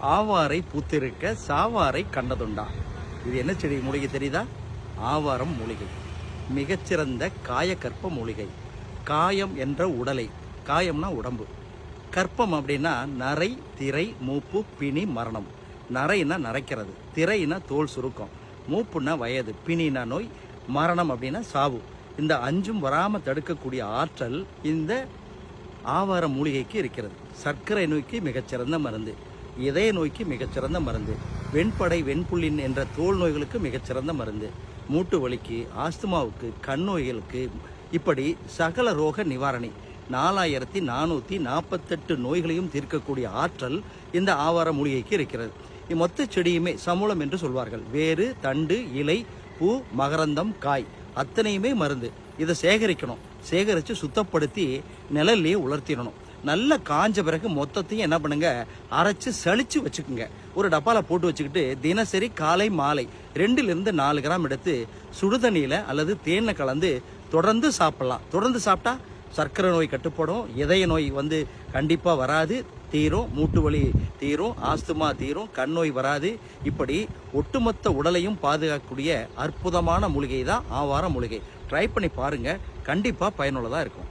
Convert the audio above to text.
ஆவாரை பூத்திருக்க சாவாரை கண்டதுண்டா? இது என்ன செடி மூலிகை தெரியுதா? ஆவாரம் மூலிகை. மிகச்சிறந்த காயக்கற்ப மூலிகை. காயம் என்ற உடலை, காயம்னா உடம்பு, கற்பம் அப்படின்னா நரை, திரை, மூப்பு, பிணி, மரணம். நரைன்னா நரைக்கிறது, திரைனா தோல் சுருக்கம், மூப்புன்னா வயது, பிணினா நோய், மரணம் அப்படின்னா சாவு. இந்த அஞ்சும் வராமல் தடுக்கக்கூடிய ஆற்றல் இந்த ஆவார மூலிகைக்கு இருக்கிறது. சர்க்கரை நோய்க்கு மிகச்சிறந்த மருந்து, இதய நோய்க்கு மிகச்சிறந்த மருந்து, வெண்படை வெண்புள்ளின் என்ற தோல் நோய்களுக்கு மிகச்சிறந்த மருந்து, மூட்டு வலிக்கு, ஆஸ்துமாவுக்கு, கண் நோய்களுக்கு, இப்படி சகல ரோக நிவாரணி 4448 நோய்களையும் தீர்க்கக்கூடிய ஆற்றல் இந்த ஆவார மூலிகைக்கு இருக்கிறது. மொத்த செடியுமே சமூலம் என்று சொல்வார்கள். வேறு, தண்டு, இலை, பூ, மகரந்தம், காய் அத்தனையுமே மருந்து. இதை சேகரிக்கணும், சேகரித்து சுத்தப்படுத்தி நிழல்லையே உலர்த்திடணும். நல்ல காஞ்ச பிறகு மொத்தத்தையும் என்ன பண்ணுங்க, அரைச்சு சளிச்சு வச்சுக்கோங்க. ஒரு டப்பால போட்டு வச்சுக்கிட்டு தினசரி காலை மாலை 2 to 4 கிராம் எடுத்து சுடுதண்ணியில் அல்லது தேனை கலந்து தொடர்ந்து சாப்பிடலாம். தொடர்ந்து சாப்பிட்டா சர்க்கரை நோய் கட்டுப்படும், இதய நோய் கண்டிப்பாக வராது, தீரும், மூட்டு வலி தீரும், ஆஸ்துமா தீரும், கண் நோய் வராது. இப்படி ஒட்டுமொத்த உடலையும் பாதுகாக்கக்கூடிய அற்புதமான மூலிகை தான் ஆவார மூலிகை. ட்ரை பண்ணி பாருங்க, கண்டிப்பாக பயனுள்ளதாக இருக்கும்.